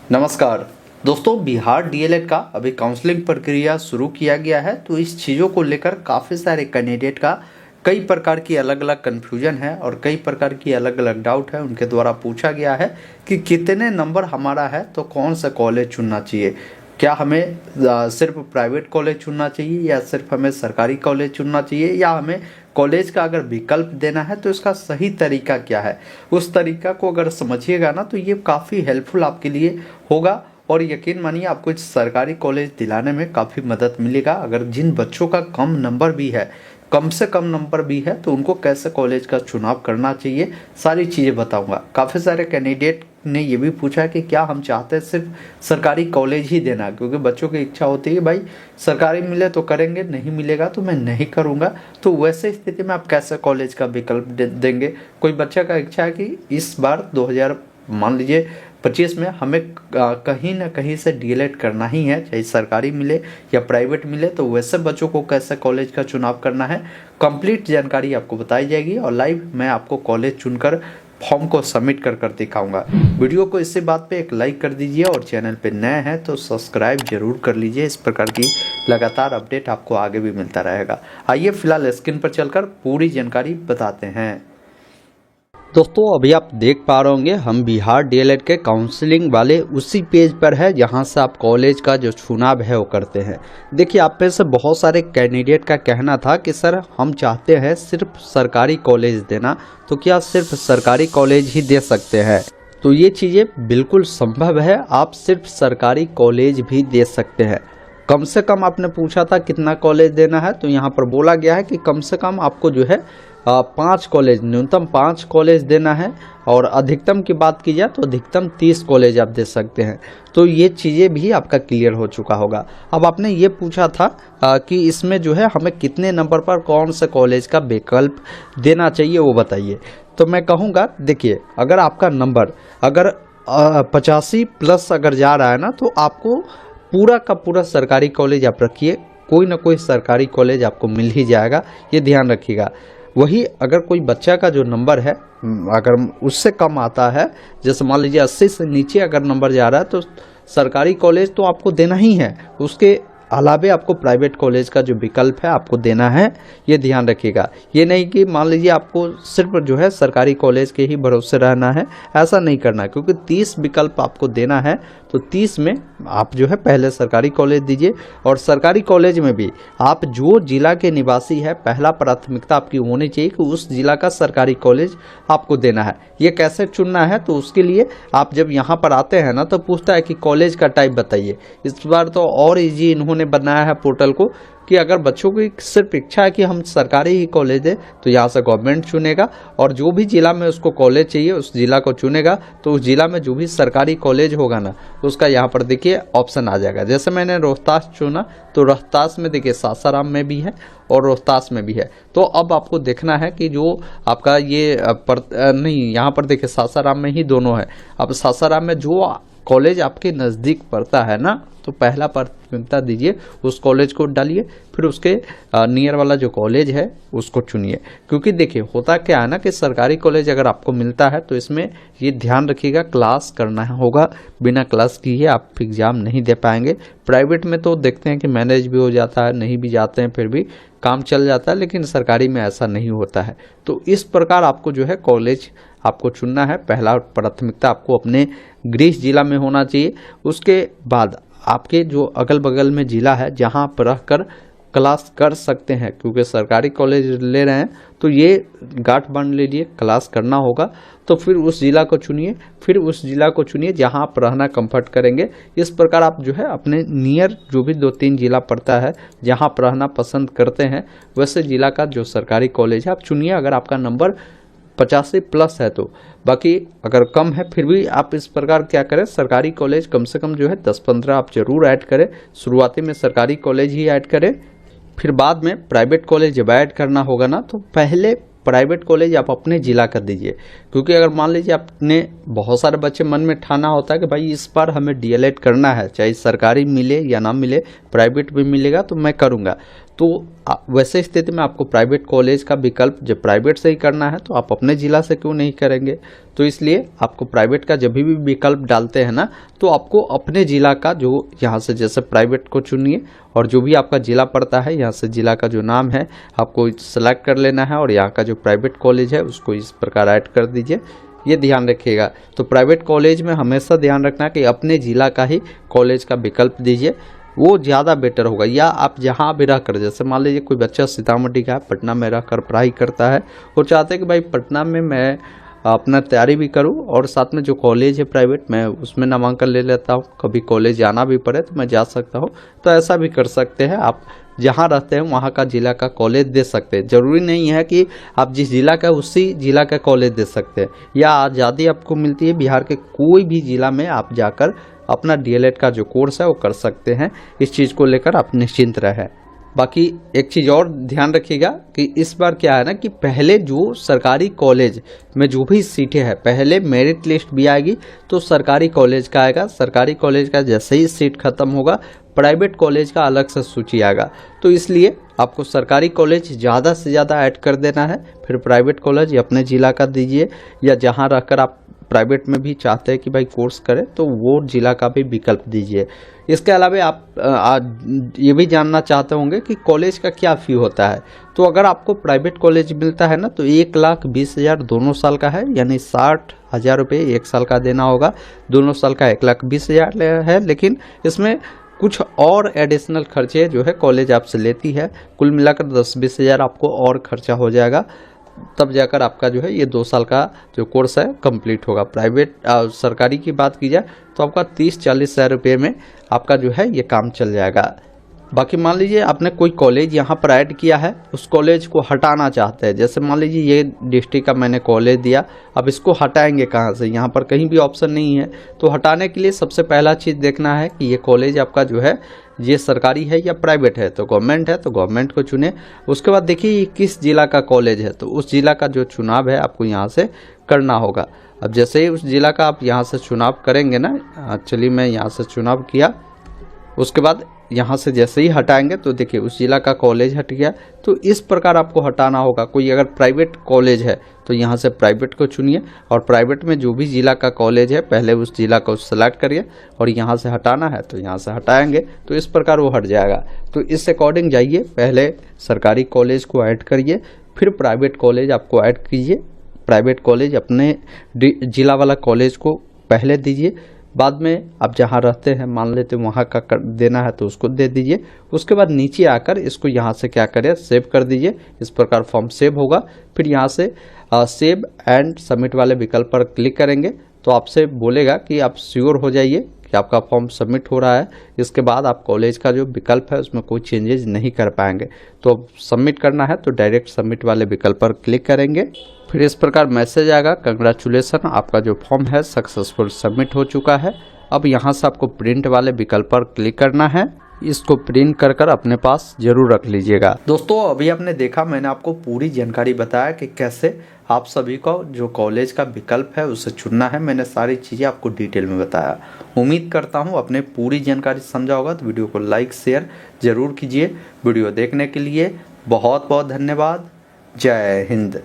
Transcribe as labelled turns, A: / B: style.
A: नमस्कार दोस्तों, बिहार डीएलएड का अभी काउंसलिंग प्रक्रिया शुरू किया गया है। तो इस चीज़ों को लेकर काफ़ी सारे कैंडिडेट का कई प्रकार की अलग अलग कन्फ्यूजन है और कई प्रकार की अलग अलग डाउट है। उनके द्वारा पूछा गया है कि कितने नंबर हमारा है तो कौन सा कॉलेज चुनना चाहिए। क्या हमें सिर्फ प्राइवेट कॉलेज चुनना चाहिए या सिर्फ हमें सरकारी कॉलेज चुनना चाहिए, या हमें कॉलेज का अगर विकल्प देना है तो इसका सही तरीका क्या है। उस तरीका को अगर समझिएगा ना तो ये काफ़ी हेल्पफुल आपके लिए होगा और यकीन मानिए आपको इस सरकारी कॉलेज दिलाने में काफ़ी मदद मिलेगा। अगर जिन बच्चों का कम नंबर भी है, कम से कम नंबर भी है, तो उनको कैसे कॉलेज का चुनाव करना चाहिए, सारी चीज़ें बताऊंगा। काफ़ी सारे कैंडिडेट ने ये भी पूछा कि क्या हम चाहते हैं सिर्फ सरकारी कॉलेज ही देना, क्योंकि बच्चों की इच्छा होती है भाई सरकारी मिले तो करेंगे, नहीं मिलेगा तो मैं नहीं करूँगा। तो वैसे स्थिति में आप कैसे कॉलेज का विकल्प देंगे। कोई बच्चा का इच्छा है कि इस बार 2025 में हमें कहीं ना कहीं से डीएलएड करना ही है, चाहे सरकारी मिले या प्राइवेट मिले। तो वैसे बच्चों को कैसे कॉलेज का चुनाव करना है, कंप्लीट जानकारी आपको बताई जाएगी और लाइव मैं आपको कॉलेज चुनकर फॉर्म को सबमिट कर दिखाऊंगा। वीडियो को इसी बात पे एक लाइक कर दीजिए और चैनल पे नए हैं तो सब्सक्राइब जरूर कर लीजिए। इस प्रकार की लगातार अपडेट आपको आगे भी मिलता रहेगा। आइए फिलहाल स्क्रीन पर चलकर पूरी जानकारी बताते हैं। दोस्तों अभी आप देख पा रहे होंगे हम बिहार डीएलएड के काउंसलिंग वाले उसी पेज पर है जहां से आप कॉलेज का जो चुनाव है वो करते हैं। देखिए आप में से बहुत सारे कैंडिडेट का कहना था कि सर हम चाहते हैं सिर्फ सरकारी कॉलेज देना, तो क्या सिर्फ सरकारी कॉलेज ही दे सकते हैं। तो ये चीज़ें बिल्कुल संभव है, आप सिर्फ सरकारी कॉलेज भी दे सकते हैं। कम से कम आपने पूछा था कितना कॉलेज देना है, तो यहाँ पर बोला गया है कि कम से कम आपको जो है 5 कॉलेज, न्यूनतम 5 कॉलेज देना है और अधिकतम की बात की जाए तो अधिकतम 30 कॉलेज आप दे सकते हैं। तो ये चीज़ें भी आपका क्लियर हो चुका होगा। अब आपने ये पूछा था कि इसमें जो है हमें कितने नंबर पर कौन से कॉलेज का विकल्प देना चाहिए वो बताइए। तो मैं कहूँगा देखिए, अगर आपका नंबर अगर 85 प्लस अगर जा रहा है ना, तो आपको पूरा का पूरा सरकारी कॉलेज आप रखिए, कोई ना कोई सरकारी कॉलेज आपको मिल ही जाएगा, ये ध्यान रखिएगा। वही अगर कोई बच्चा का जो नंबर है अगर उससे कम आता है, जैसे मान लीजिए 80 से नीचे अगर नंबर जा रहा है, तो सरकारी कॉलेज तो आपको देना ही है, उसके अलावे आपको प्राइवेट कॉलेज का जो विकल्प है आपको देना है, ये ध्यान रखिएगा। ये नहीं कि मान लीजिए आपको सिर्फ जो है सरकारी कॉलेज के ही भरोसे रहना है, ऐसा नहीं करना, क्योंकि 30 विकल्प आपको देना है। तो 30 में आप जो है पहले सरकारी कॉलेज दीजिए और सरकारी कॉलेज में भी आप जो जिला के निवासी है, पहला प्राथमिकता आपकी होनी चाहिए कि उस जिला का सरकारी कॉलेज आपको देना है। ये कैसे चुनना है, तो उसके लिए आप जब यहाँ पर आते हैं ना तो पूछता है कि कॉलेज का टाइप बताइए। इस बार तो और इजी इन्होंने बनाया है पोर्टल को कि अगर बच्चों की सिर्फ इच्छा है कि हम सरकारी ही कॉलेज दें तो यहाँ से गवर्नमेंट चुनेगा, और जो भी जिला में उसको कॉलेज चाहिए उस जिला को चुनेगा। तो उस जिला में जो भी सरकारी कॉलेज होगा ना, उसका यहाँ पर देखिए ऑप्शन आ जाएगा। जैसे मैंने रोहतास चुना तो रोहतास में देखिए सासाराम में भी है और रोहतास में भी है। तो अब आपको देखना है कि जो आपका ये नहीं, यहाँ पर देखिए सासाराम में ही दोनों है। अब सासाराम में जो कॉलेज आपके नज़दीक पड़ता है ना, तो पहला प्राथमिकता दीजिए, उस कॉलेज को डालिए, फिर उसके नियर वाला जो कॉलेज है उसको चुनिए। क्योंकि देखिए होता क्या है ना कि सरकारी कॉलेज अगर आपको मिलता है तो इसमें ये ध्यान रखिएगा क्लास करना होगा, बिना क्लास किए आप एग्ज़ाम नहीं दे पाएंगे। प्राइवेट में तो देखते हैं कि मैनेज भी हो जाता है, नहीं भी जाते हैं फिर भी काम चल जाता है, लेकिन सरकारी में ऐसा नहीं होता है। तो इस प्रकार आपको जो है कॉलेज आपको चुनना है। पहला प्राथमिकता आपको अपने गृह जिला में होना चाहिए। उसके बाद आपके जो अगल बगल में जिला है जहां पर रहकर क्लास कर सकते हैं, क्योंकि सरकारी कॉलेज ले रहे हैं तो ये गांठ बांध लीजिए, क्लास करना होगा। तो फिर उस जिला को चुनिए, फिर उस जिला को चुनिए जहां आप रहना कंफर्ट करेंगे। इस प्रकार आप जो है अपने नियर जो भी 2-3 जिला पड़ता है जहां आप रहना पसंद करते हैं, वैसे जिला का जो सरकारी कॉलेज है आप चुनिए। अगर आपका नंबर 85 प्लस है तो, बाकी अगर कम है फिर भी आप इस प्रकार क्या करें, सरकारी कॉलेज कम से कम जो है 10-15 आप जरूर ऐड करें। शुरुआती में सरकारी कॉलेज ही ऐड करें, फिर बाद में प्राइवेट कॉलेज जब ऐड करना होगा ना तो पहले प्राइवेट कॉलेज आप अपने जिला का दीजिए। क्योंकि अगर मान लीजिए आपने बहुत सारे बच्चे मन में ठाना होता है कि भाई इस बार हमें डीएलएड करना है, चाहे सरकारी मिले या ना मिले, प्राइवेट भी मिलेगा तो मैं करूँगा। तो वैसे स्थिति में आपको प्राइवेट कॉलेज का विकल्प जब प्राइवेट से ही करना है तो आप अपने ज़िला से क्यों नहीं करेंगे। तो इसलिए आपको प्राइवेट का जब भी विकल्प डालते हैं ना, तो आपको अपने ज़िला का जो यहाँ से जैसे प्राइवेट को चुनिए और जो भी आपका ज़िला पड़ता है यहाँ से ज़िला का जो नाम है आपको सेलेक्ट कर लेना है और यहाँ का जो प्राइवेट कॉलेज है उसको इस प्रकार ऐड कर दीजिए। ये ध्यान रखिएगा। तो प्राइवेट कॉलेज में हमेशा ध्यान रखना कि अपने ज़िला का ही कॉलेज का विकल्प दीजिए, वो ज़्यादा बेटर होगा। या आप जहाँ भी रह कर, जैसे मान लीजिए कोई बच्चा सीतामढ़ी का है, पटना में रह कर पढ़ाई करता है, वो चाहते हैं कि भाई पटना में मैं अपना तैयारी भी करूं और साथ में जो कॉलेज है प्राइवेट मैं उसमें नामांकन ले लेता हूं, कभी कॉलेज जाना भी पड़े तो मैं जा सकता हूं। तो ऐसा भी कर सकते हैं, आप जहां रहते हैं वहां का ज़िला का कॉलेज दे सकते हैं। ज़रूरी नहीं है कि आप जिस ज़िला का उसी ज़िला का कॉलेज दे सकते हैं, या आज़ादी आपको मिलती है बिहार के कोई भी ज़िला में आप जाकर अपना डीएलएड का जो कोर्स है वो कर सकते हैं। इस चीज़ को लेकर आप निश्चिंत रहें। बाकी एक चीज़ और ध्यान रखिएगा कि इस बार क्या है ना कि पहले जो सरकारी कॉलेज में जो भी सीटें हैं पहले मेरिट लिस्ट भी आएगी तो सरकारी कॉलेज का आएगा। सरकारी कॉलेज का जैसे ही सीट खत्म होगा प्राइवेट कॉलेज का अलग से सूची आएगा। तो इसलिए आपको सरकारी कॉलेज ज़्यादा से ज़्यादा ऐड कर देना है, फिर प्राइवेट कॉलेज ये ज़िला का दीजिए, या जहाँ रहकर आप प्राइवेट में भी चाहते हैं कि भाई कोर्स करें तो वो ज़िला का भी विकल्प दीजिए। इसके अलावा आप ये भी जानना चाहते होंगे कि कॉलेज का क्या फ़ी होता है। तो अगर आपको प्राइवेट कॉलेज मिलता है ना तो 1,20,000 दोनों साल का है, यानी 60,000 रुपये एक साल का देना होगा। दोनों साल का 1,20,000 है, लेकिन इसमें कुछ और एडिशनल खर्चे जो है कॉलेज आपसे लेती है। कुल मिलाकर 10-20,000 आपको और खर्चा हो जाएगा, तब जाकर आपका जो है ये 2 साल का जो कोर्स है कंप्लीट होगा। प्राइवेट सरकारी की बात की जाए तो आपका 30-40 हज़ार रुपये में आपका जो है ये काम चल जाएगा। बाकी मान लीजिए आपने कोई कॉलेज यहाँ पर ऐड किया है, उस कॉलेज को हटाना चाहते हैं, जैसे मान लीजिए ये डिस्ट्रिक्ट का मैंने कॉलेज दिया, अब इसको हटाएंगे कहाँ से, यहाँ पर कहीं भी ऑप्शन नहीं है। तो हटाने के लिए सबसे पहला चीज़ देखना है कि ये कॉलेज आपका जो है ये सरकारी है या प्राइवेट है। तो गवर्नमेंट है तो गवर्नमेंट को चुने। उसके बाद देखिए ये किस जिला का कॉलेज है, तो उस जिला का जो चुनाव है आपको यहाँ से करना होगा। अब जैसे ही उस जिला का आप यहाँ से चुनाव करेंगे ना, चलिए मैं यहाँ से चुनाव किया, उसके बाद यहाँ से जैसे ही हटाएंगे तो देखिए उस जिला का कॉलेज हट गया। तो इस प्रकार आपको हटाना होगा। कोई अगर प्राइवेट कॉलेज है तो यहाँ से प्राइवेट को चुनिए और प्राइवेट में जो भी जिला का कॉलेज है पहले उस जिला को सेलेक्ट करिए और यहाँ से हटाना है तो यहाँ से हटाएंगे, तो इस प्रकार वो हट जाएगा। तो इस अकॉर्डिंग जाइए, पहले सरकारी कॉलेज को ऐड करिए, फिर प्राइवेट कॉलेज आपको ऐड कीजिए। प्राइवेट कॉलेज अपने जिला वाला कॉलेज को पहले दीजिए, बाद में आप जहाँ रहते हैं मान लेते वहाँ का देना है तो उसको दे दीजिए। उसके बाद नीचे आकर इसको यहाँ से क्या करें, सेव कर दीजिए। इस प्रकार फॉर्म सेव होगा। फिर यहाँ से सेव एंड सबमिट वाले विकल्प पर क्लिक करेंगे तो आपसे बोलेगा कि आप श्योर हो जाइए कि आपका फॉर्म सबमिट हो रहा है। इसके बाद आप कॉलेज का जो विकल्प है उसमें कोई चेंजेस नहीं कर पाएंगे। तो अब सबमिट करना है तो डायरेक्ट सबमिट वाले विकल्प पर क्लिक करेंगे। फिर इस प्रकार मैसेज आएगा, कंग्रेचुलेसन, आपका जो फॉर्म है सक्सेसफुल सबमिट हो चुका है। अब यहाँ से आपको प्रिंट वाले विकल्प पर क्लिक करना है। इसको प्रिंट कर कर अपने पास जरूर रख लीजिएगा। दोस्तों अभी आपने देखा, मैंने आपको पूरी जानकारी बताया कि कैसे आप सभी को जो कॉलेज का विकल्प है उसे चुनना है। मैंने सारी चीज़ें आपको डिटेल में बताया। उम्मीद करता हूँ आपने पूरी जानकारी समझा होगा। तो वीडियो को लाइक शेयर जरूर कीजिए। वीडियो देखने के लिए बहुत बहुत धन्यवाद। जय हिंद।